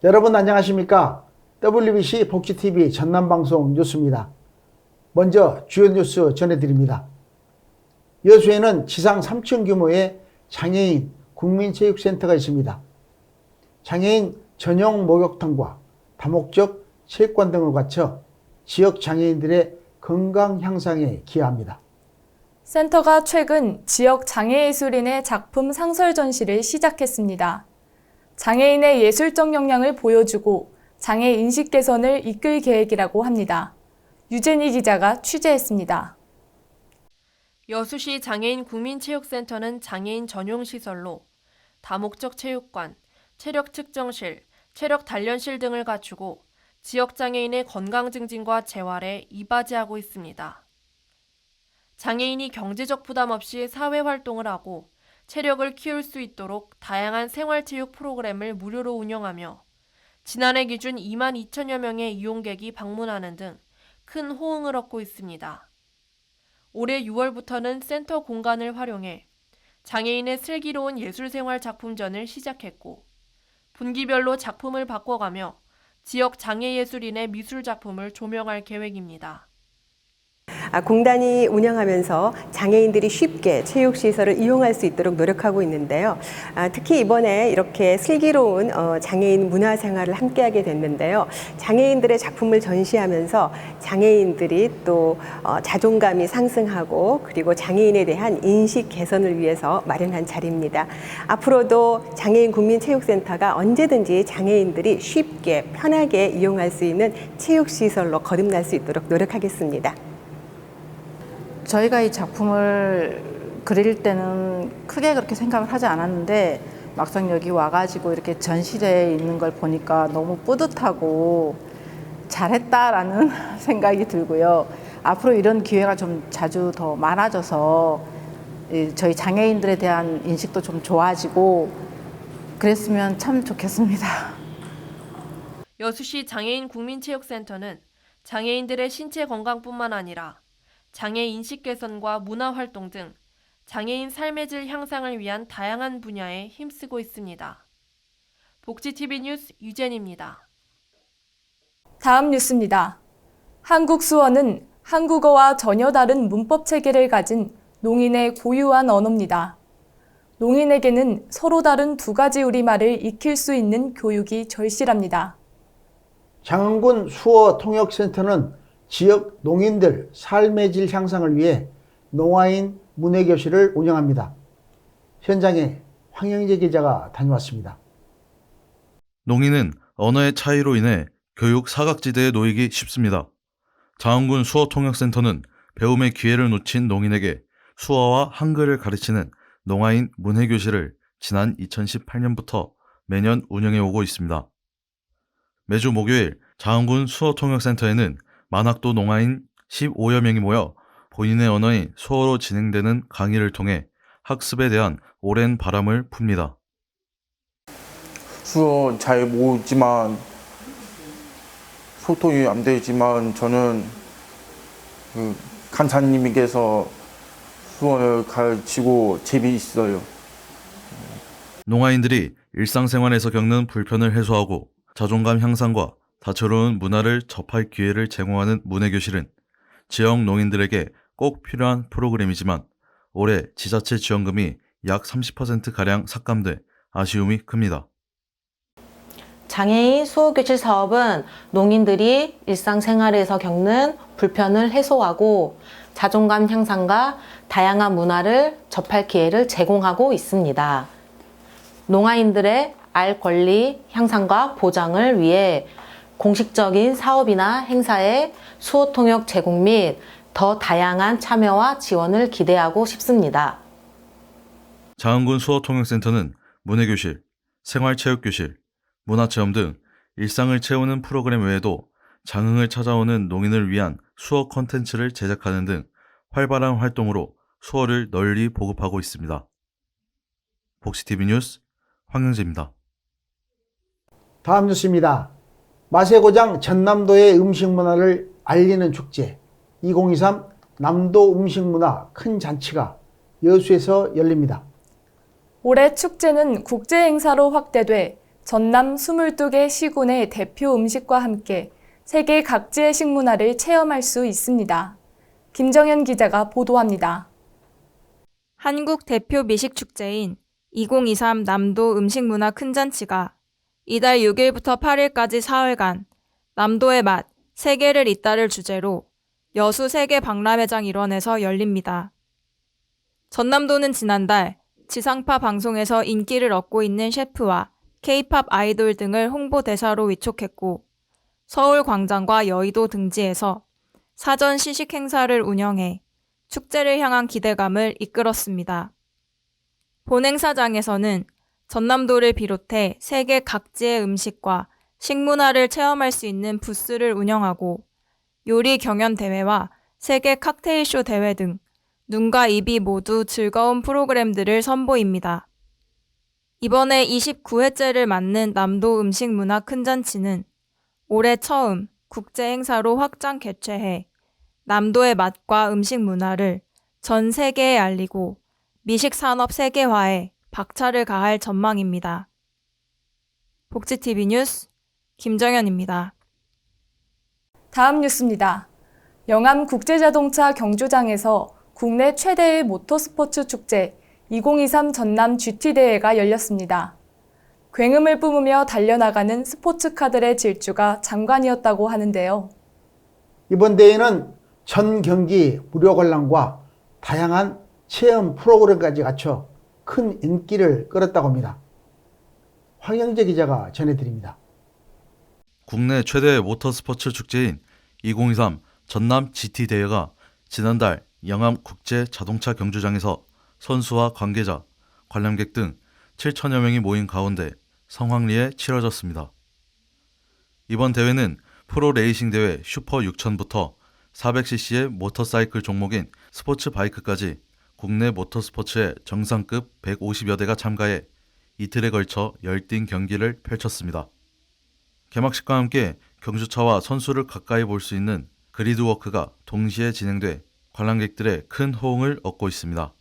여러분 안녕하십니까? WBC 복지TV 전남방송 뉴스입니다. 먼저 주요 뉴스 전해드립니다. 여수에는 지상 3층 규모의 장애인 국민체육센터가 있습니다. 장애인 전용 목욕탕과 다목적 체육관 등을 갖춰 지역 장애인들의 건강 향상에 기여합니다. 센터가 최근 지역 장애예술인의 작품 상설 전시를 시작했습니다. 장애인의 예술적 역량을 보여주고 장애 인식 개선을 이끌 계획이라고 합니다. 유재니 기자가 취재했습니다. 여수시 장애인 국민체육센터는 장애인 전용 시설로 다목적 체육관, 체력 측정실, 체력 단련실 등을 갖추고 지역 장애인의 건강 증진과 재활에 이바지하고 있습니다. 장애인이 경제적 부담 없이 사회 활동을 하고 체력을 키울 수 있도록 다양한 생활체육 프로그램을 무료로 운영하며 지난해 기준 2만 2천여 명의 이용객이 방문하는 등 큰 호응을 얻고 있습니다. 올해 6월부터는 센터 공간을 활용해 장애인의 슬기로운 예술생활 작품전을 시작했고 분기별로 작품을 바꿔가며 지역 장애예술인의 미술 작품을 조명할 계획입니다. 공단이 운영하면서 장애인들이 쉽게 체육시설을 이용할 수 있도록 노력하고 있는데요. 특히 이번에 이렇게 슬기로운 장애인 문화생활을 함께하게 됐는데요. 장애인들의 작품을 전시하면서 장애인들이 또 자존감이 상승하고 그리고 장애인에 대한 인식 개선을 위해서 마련한 자리입니다. 앞으로도 장애인 국민체육센터가 언제든지 장애인들이 쉽게 편하게 이용할 수 있는 체육시설로 거듭날 수 있도록 노력하겠습니다. 저희가 이 작품을 그릴 때는 크게 그렇게 생각을 하지 않았는데 막상 여기 와가지고 이렇게 전시되어 있는 걸 보니까 너무 뿌듯하고 잘했다라는 생각이 들고요. 앞으로 이런 기회가 좀 자주 더 많아져서 저희 장애인들에 대한 인식도 좀 좋아지고 그랬으면 참 좋겠습니다. 여수시 장애인 국민체육센터는 장애인들의 신체 건강뿐만 아니라 장애 인식 개선과 문화 활동 등 장애인 삶의 질 향상을 위한 다양한 분야에 힘쓰고 있습니다. 복지TV 뉴스 유진입니다. 다음 뉴스입니다. 한국 수어는 한국어와 전혀 다른 문법 체계를 가진 농인의 고유한 언어입니다. 농인에게는 서로 다른 두 가지 우리말을 익힐 수 있는 교육이 절실합니다. 장흥군 수어통역센터는 지역 농인들 삶의 질 향상을 위해 농아인 문해교실을 운영합니다. 현장에 황영재 기자가 다녀왔습니다. 농인은 언어의 차이로 인해 교육 사각지대에 놓이기 쉽습니다. 장흥군 수어통역센터는 배움의 기회를 놓친 농인에게 수어와 한글을 가르치는 농아인 문해교실을 지난 2018년부터 매년 운영해 오고 있습니다. 매주 목요일 장흥군 수어통역센터에는 만학도 농아인 15여 명이 모여 본인의 언어인 수어로 진행되는 강의를 통해 학습에 대한 오랜 바람을 풉니다. 수어 잘 모르지만 소통이 안 되지만 저는 간사님께서 수어를 가르치고 재미있어요. 농아인들이 일상생활에서 겪는 불편을 해소하고 자존감 향상과 다채로운 문화를 접할 기회를 제공하는 문해교실은 지역 농인들에게 꼭 필요한 프로그램이지만 올해 지자체 지원금이 약 30%가량 삭감돼 아쉬움이 큽니다. 장애인 수어교실 사업은 농인들이 일상생활에서 겪는 불편을 해소하고 자존감 향상과 다양한 문화를 접할 기회를 제공하고 있습니다. 농아인들의 알 권리 향상과 보장을 위해 공식적인 사업이나 행사에 수어통역 제공 및 더 다양한 참여와 지원을 기대하고 싶습니다. 장흥군 수어통역센터는 문해교실, 생활체육교실, 문화체험 등 일상을 채우는 프로그램 외에도 장흥을 찾아오는 농인을 위한 수어 콘텐츠를 제작하는 등 활발한 활동으로 수어를 널리 보급하고 있습니다. 복지TV 뉴스 황영재입니다. 다음 뉴스입니다. 맛의 고장 전남도의 음식 문화를 알리는 축제 2023 남도 음식문화 큰 잔치가 여수에서 열립니다. 올해 축제는 국제 행사로 확대돼 전남 22개 시군의 대표 음식과 함께 세계 각지의 식문화를 체험할 수 있습니다. 김정현 기자가 보도합니다. 한국 대표 미식축제인 2023 남도 음식문화 큰잔치가 이달 6일부터 8일까지 사흘간 남도의 맛, 세계를 잇따를 주제로 여수 세계 박람회장 일원에서 열립니다. 전남도는 지난달 지상파 방송에서 인기를 얻고 있는 셰프와 K-팝 아이돌 등을 홍보대사로 위촉했고 서울 광장과 여의도 등지에서 사전 시식 행사를 운영해 축제를 향한 기대감을 이끌었습니다. 본 행사장에서는 전남도를 비롯해 세계 각지의 음식과 식문화를 체험할 수 있는 부스를 운영하고 요리 경연 대회와 세계 칵테일쇼 대회 등 눈과 입이 모두 즐거운 프로그램들을 선보입니다. 이번에 29회째를 맞는 남도 음식문화 큰잔치는 올해 처음 국제 행사로 확장 개최해 남도의 맛과 음식 문화를 전 세계에 알리고 미식산업 세계화에 박차를 가할 전망입니다. 복지TV 뉴스 김정현입니다. 다음 뉴스입니다. 영암 국제자동차 경주장에서 국내 최대의 모터스포츠 축제 2023 전남 GT대회가 열렸습니다. 굉음을 뿜으며 달려나가는 스포츠카들의 질주가 장관이었다고 하는데요. 이번 대회는 전 경기 무료 관람과 다양한 체험 프로그램까지 갖춰 큰 인기를 끌었다고 합니다. 황영재 기자가 전해드립니다. 국내 최대 모터스포츠 축제인 2023 전남 GT대회가 지난달 영암 국제 자동차 경주장에서 선수와 관계자, 관람객 등 7천여 명이 모인 가운데 성황리에 치러졌습니다. 이번 대회는 프로레이싱 대회 슈퍼 6000부터 400cc의 모터사이클 종목인 스포츠 바이크까지 국내 모터스포츠의 정상급 150여 대가 참가해 이틀에 걸쳐 열띤 경기를 펼쳤습니다. 개막식과 함께 경주차와 선수를 가까이 볼 수 있는 그리드워크가 동시에 진행돼 관람객들의 큰 호응을 얻고 있습니다.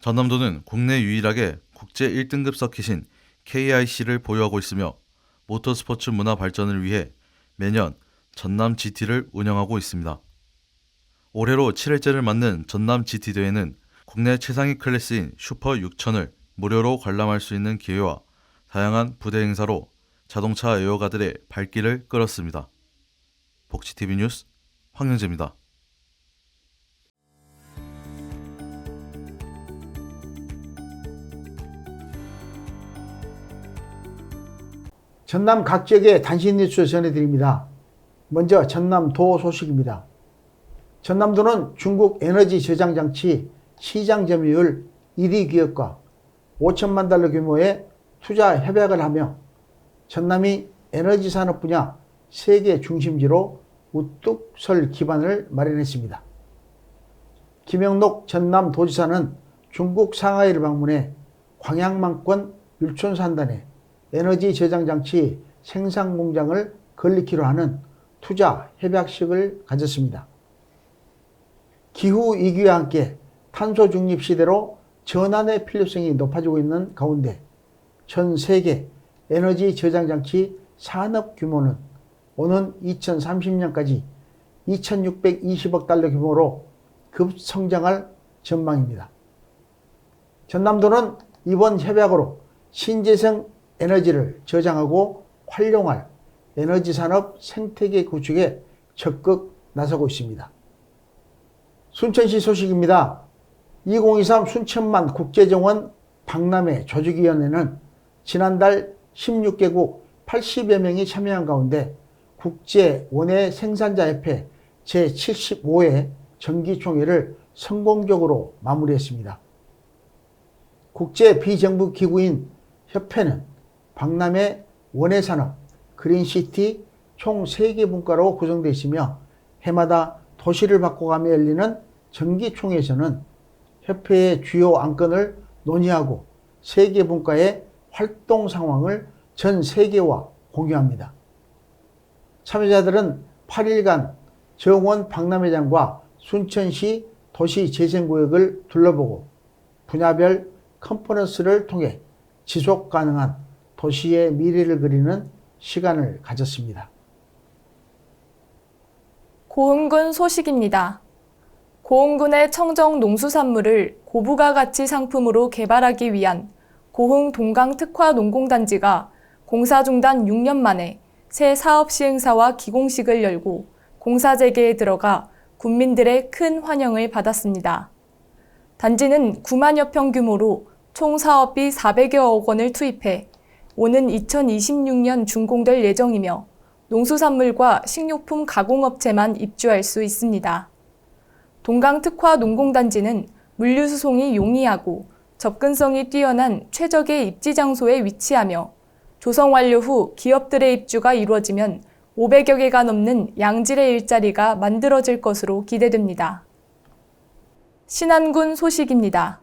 전남도는 국내 유일하게 국제 1등급 서킷인 KIC를 보유하고 있으며 모터스포츠 문화 발전을 위해 매년 전남 GT를 운영하고 있습니다. 올해로 7회째를 맞는 전남 GT대회는 국내 최상위 클래스인 슈퍼 6000을 무료로 관람할 수 있는 기회와 다양한 부대 행사로 자동차 애호가들의 발길을 끌었습니다. 복지TV 뉴스 황영재입니다. 전남 각 지역의 단신 뉴스 전해드립니다. 먼저 전남도 소식입니다. 전남도는 중국 에너지 저장 장치 시장 점유율 1위 기업과 5천만 달러 규모의 투자 협약을 하며 전남이 에너지 산업 분야 세계 중심지로 우뚝 설 기반을 마련했습니다. 김영록 전남도지사는 중국 상하이를 방문해 광양만권 율촌산단에 에너지 저장 장치 생산 공장을 건립키로 하는 투자 협약식을 가졌습니다. 기후 위기와 함께 탄소 중립 시대로 전환의 필요성이 높아지고 있는 가운데 전 세계 에너지 저장 장치 산업 규모는 오는 2030년까지 2,620억 달러 규모로 급성장할 전망입니다. 전남도는 이번 협약으로 신재생 에너지를 저장하고 활용할 에너지 산업 생태계 구축에 적극 나서고 있습니다. 순천시 소식입니다. 2023 순천만 국제정원 박람회 조직위원회는 지난달 16개국 80여 명이 참여한 가운데 국제원예 생산자협회 제75회 정기총회를 성공적으로 마무리했습니다. 국제 비정부 기구인 협회는 박람회 원예산업, 그린시티 총 3개 분과로 구성되어 있으며 해마다 도시를 바꿔가며 열리는 정기총회에서는 협회의 주요 안건을 논의하고 세계 분과의 활동 상황을 전 세계와 공유합니다. 참여자들은 8일간 정원 박람회장과 순천시 도시재생구역을 둘러보고 분야별 컨퍼런스를 통해 지속가능한 도시의 미래를 그리는 시간을 가졌습니다. 고흥군 소식입니다. 고흥군의 청정 농수산물을 고부가 가치 상품으로 개발하기 위한 고흥 동강 특화 농공단지가 공사 중단 6년 만에 새 사업 시행사와 기공식을 열고 공사 재개에 들어가 군민들의 큰 환영을 받았습니다. 단지는 9만여 평 규모로 총 사업비 400여억 원을 투입해 오는 2026년 준공될 예정이며 농수산물과 식료품 가공업체만 입주할 수 있습니다. 동강 특화 농공단지는 물류 수송이 용이하고 접근성이 뛰어난 최적의 입지 장소에 위치하며 조성 완료 후 기업들의 입주가 이루어지면 500여 개가 넘는 양질의 일자리가 만들어질 것으로 기대됩니다. 신안군 소식입니다.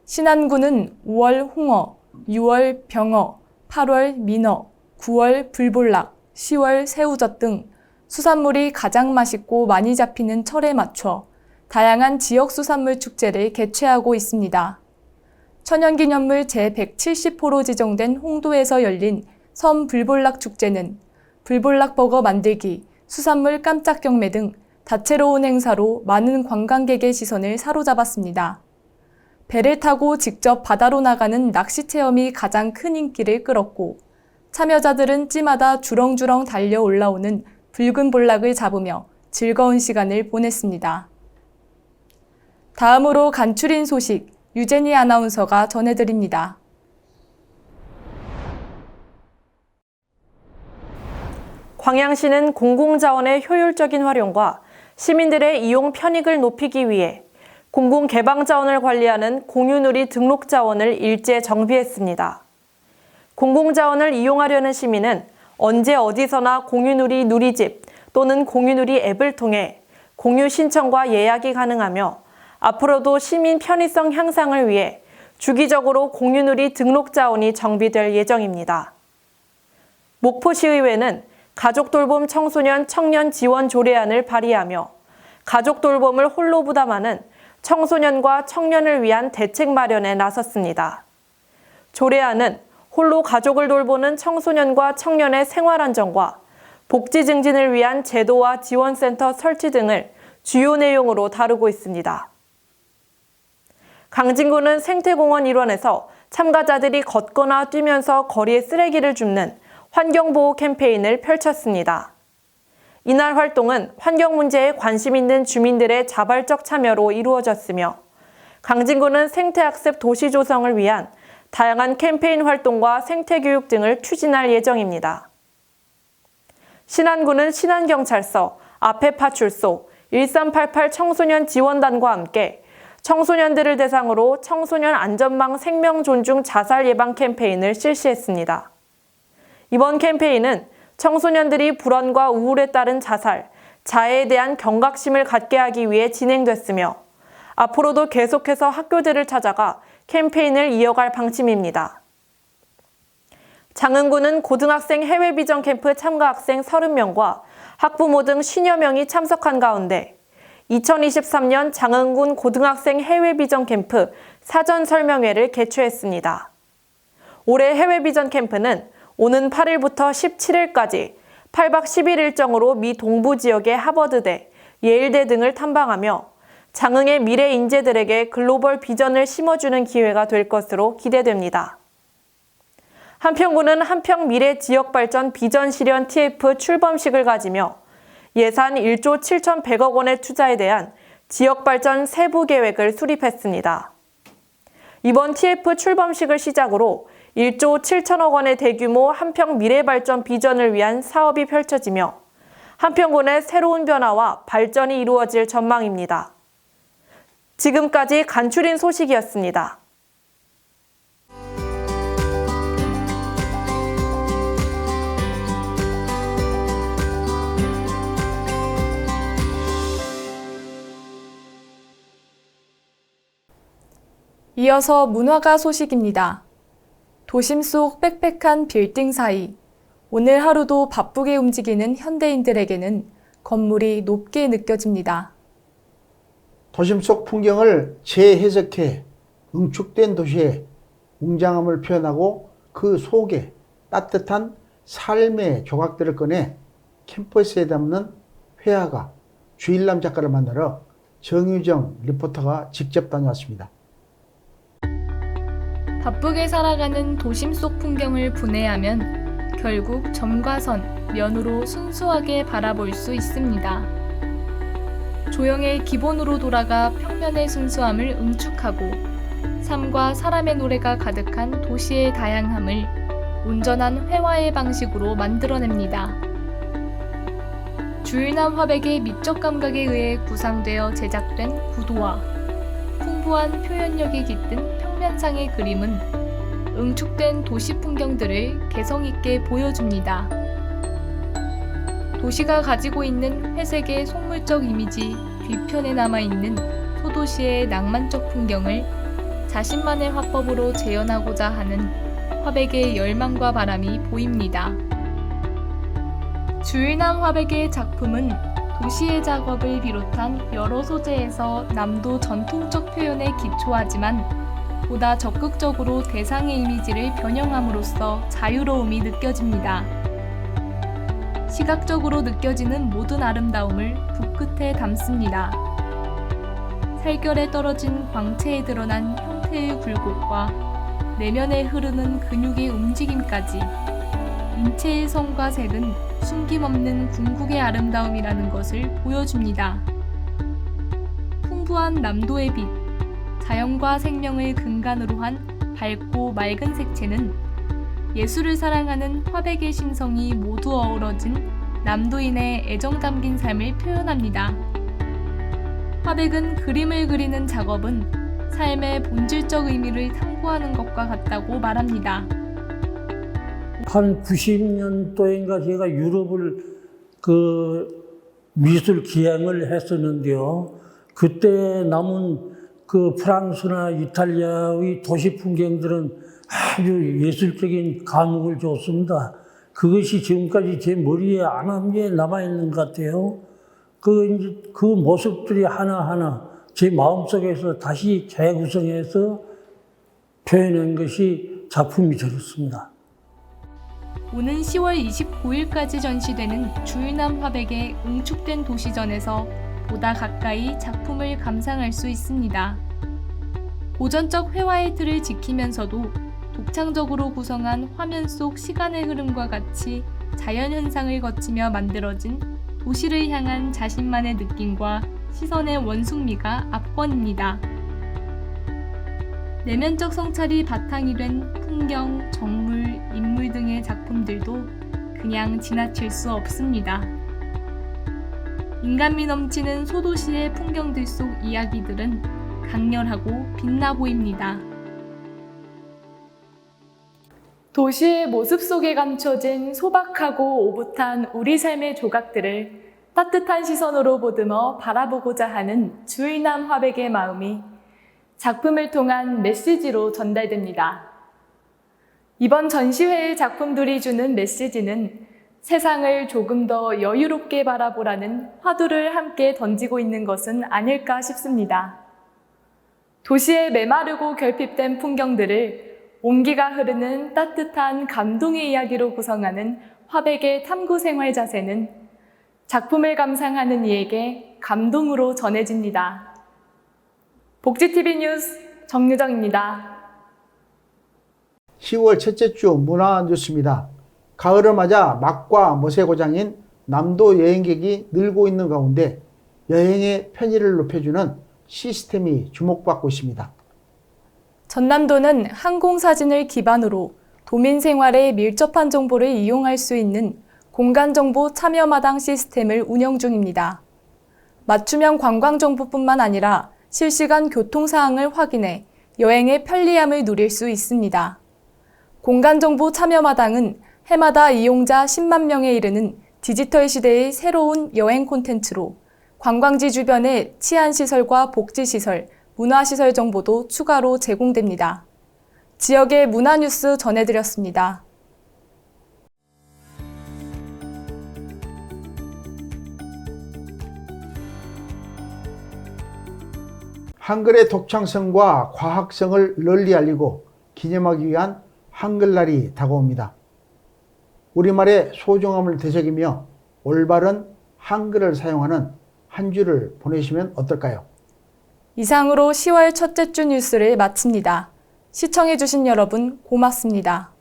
신안군은 5월 홍어, 6월 병어, 8월 민어, 9월 불볼락, 10월 새우젓 등 수산물이 가장 맛있고 많이 잡히는 철에 맞춰 다양한 지역 수산물 축제를 개최하고 있습니다. 천연기념물 제170호로 지정된 홍도에서 열린 섬 불볼락 축제는 불볼락 버거 만들기, 수산물 깜짝 경매 등 다채로운 행사로 많은 관광객의 시선을 사로잡았습니다. 배를 타고 직접 바다로 나가는 낚시 체험이 가장 큰 인기를 끌었고 참여자들은 찌마다 주렁주렁 달려 올라오는 붉은 볼락을 잡으며 즐거운 시간을 보냈습니다. 다음으로 간추린 소식 유제니 아나운서가 전해드립니다. 광양시는 공공자원의 효율적인 활용과 시민들의 이용 편익을 높이기 위해 공공개방자원을 관리하는 공유누리 등록자원을 일제 정비했습니다. 공공자원을 이용하려는 시민은 언제 어디서나 공유누리 누리집 또는 공유누리 앱을 통해 공유 신청과 예약이 가능하며 앞으로도 시민 편의성 향상을 위해 주기적으로 공유누리 등록자원이 정비될 예정입니다. 목포시의회는 가족돌봄 청소년 청년 지원 조례안을 발의하며 가족돌봄을 홀로 부담하는 청소년과 청년을 위한 대책 마련에 나섰습니다. 조례안은 홀로 가족을 돌보는 청소년과 청년의 생활 안정과 복지 증진을 위한 제도와 지원센터 설치 등을 주요 내용으로 다루고 있습니다. 강진구는 생태공원 일원에서 참가자들이 걷거나 뛰면서 거리에 쓰레기를 줍는 환경보호 캠페인을 펼쳤습니다. 이날 활동은 환경 문제에 관심 있는 주민들의 자발적 참여로 이루어졌으며 강진구는 생태학습 도시 조성을 위한 다양한 캠페인 활동과 생태교육 등을 추진할 예정입니다. 신안구는 신안경찰서, 앞에파출소, 1388 청소년 지원단과 함께 청소년들을 대상으로 청소년 안전망 생명 존중 자살 예방 캠페인을 실시했습니다. 이번 캠페인은 청소년들이 불안과 우울에 따른 자살, 자해에 대한 경각심을 갖게 하기 위해 진행됐으며 앞으로도 계속해서 학교들을 찾아가 캠페인을 이어갈 방침입니다. 장흥구는 고등학생 해외 비전 캠프 참가 학생 30명과 학부모 등 50여 명이 참석한 가운데 2023년 장흥군 고등학생 해외 비전 캠프 사전 설명회를 개최했습니다. 올해 해외 비전 캠프는 오는 8일부터 17일까지 8박 10일 일정으로 미 동부 지역의 하버드대, 예일대 등을 탐방하며 장흥의 미래 인재들에게 글로벌 비전을 심어주는 기회가 될 것으로 기대됩니다. 한평구는 한평 미래 지역발전 비전 실현 TF 출범식을 가지며 예산 1조 7,100억 원의 투자에 대한 지역발전 세부 계획을 수립했습니다. 이번 TF 출범식을 시작으로 1조 7천억 원의 대규모 한평 미래발전 비전을 위한 사업이 펼쳐지며 한평군의 새로운 변화와 발전이 이루어질 전망입니다. 지금까지 간추린 소식이었습니다. 이어서 문화가 소식입니다. 도심 속 빽빽한 빌딩 사이, 오늘 하루도 바쁘게 움직이는 현대인들에게는 건물이 높게 느껴집니다. 도심 속 풍경을 재해석해 응축된 도시의 웅장함을 표현하고 그 속에 따뜻한 삶의 조각들을 꺼내 캠퍼스에 담는 회화가 주일남 작가를 만나러 정유정 리포터가 직접 다녀왔습니다. 바쁘게 살아가는 도심 속 풍경을 분해하면 결국 점과 선, 면으로 순수하게 바라볼 수 있습니다. 조형의 기본으로 돌아가 평면의 순수함을 응축하고 삶과 사람의 노래가 가득한 도시의 다양함을 온전한 회화의 방식으로 만들어냅니다. 주일남 화백의 미적 감각에 의해 구상되어 제작된 구도와 풍부한 표현력이 깃든 평면상의 그림은 응축된 도시 풍경들을 개성있게 보여줍니다. 도시가 가지고 있는 회색의 속물적 이미지 뒤편에 남아있는 소도시의 낭만적 풍경을 자신만의 화법으로 재현하고자 하는 화백의 열망과 바람이 보입니다. 주일남 화백의 작품은 도시의 작업을 비롯한 여러 소재에서 남도 전통적 표현에 기초하지만 보다 적극적으로 대상의 이미지를 변형함으로써 자유로움이 느껴집니다. 시각적으로 느껴지는 모든 아름다움을 붓끝에 담습니다. 살결에 떨어진 광채에 드러난 형태의 굴곡과 내면에 흐르는 근육의 움직임까지 인체의 성과 색은 숨김없는 궁극의 아름다움이라는 것을 보여줍니다. 풍부한 남도의 빛, 자연과 생명을 근간으로 한 밝고 맑은 색채는 예술을 사랑하는 화백의 심성이 모두 어우러진 남도인의 애정 담긴 삶을 표현합니다. 화백은 그림을 그리는 작업은 삶의 본질적 의미를 탐구하는 것과 같다고 말합니다. 한 90년도인가 제가 유럽을 미술 기행을 했었는데요. 그때 남은 프랑스나 이탈리아의 도시 풍경들은 아주 예술적인 감흥을 줬습니다. 그것이 지금까지 제 머리에 안암에 남아있는 것 같아요. 그 모습들이 하나하나 제 마음속에서 다시 재구성해서 표현한 것이 작품이 되었습니다. 오는 10월 29일까지 전시되는 주일남 화백의 응축된 도시전에서 보다 가까이 작품을 감상할 수 있습니다. 고전적 회화의 틀을 지키면서도 독창적으로 구성한 화면 속 시간의 흐름과 같이 자연현상을 거치며 만들어진 도시를 향한 자신만의 느낌과 시선의 원숙미가 압권입니다. 내면적 성찰이 바탕이 된 풍경, 정물, 인물 등의 작품들도 그냥 지나칠 수 없습니다. 인간미 넘치는 소도시의 풍경들 속 이야기들은 강렬하고 빛나 보입니다. 도시의 모습 속에 감춰진 소박하고 오붓한 우리 삶의 조각들을 따뜻한 시선으로 보듬어 바라보고자 하는 주일남 화백의 마음이 작품을 통한 메시지로 전달됩니다. 이번 전시회의 작품들이 주는 메시지는 세상을 조금 더 여유롭게 바라보라는 화두를 함께 던지고 있는 것은 아닐까 싶습니다. 도시의 메마르고 결핍된 풍경들을 온기가 흐르는 따뜻한 감동의 이야기로 구성하는 화백의 탐구 생활 자세는 작품을 감상하는 이에게 감동으로 전해집니다. 복지TV 뉴스 정유정입니다. 10월 첫째 주 문화뉴스입니다. 가을을 맞아 맛과 멋의 고장인 남도 여행객이 늘고 있는 가운데 여행의 편의를 높여주는 시스템이 주목받고 있습니다. 전남도는 항공사진을 기반으로 도민 생활에 밀접한 정보를 이용할 수 있는 공간정보 참여마당 시스템을 운영 중입니다. 맞춤형 관광정보뿐만 아니라 실시간 교통사항을 확인해 여행의 편리함을 누릴 수 있습니다. 공간정보 참여마당은 해마다 이용자 10만 명에 이르는 디지털 시대의 새로운 여행 콘텐츠로 관광지 주변의 치안시설과 복지시설, 문화시설 정보도 추가로 제공됩니다. 지역의 문화뉴스 전해드렸습니다. 한글의 독창성과 과학성을 널리 알리고 기념하기 위한 한글날이 다가옵니다. 우리말의 소중함을 되새기며 올바른 한글을 사용하는 한 주를 보내시면 어떨까요? 이상으로 10월 첫째 주 뉴스를 마칩니다. 시청해주신 여러분 고맙습니다.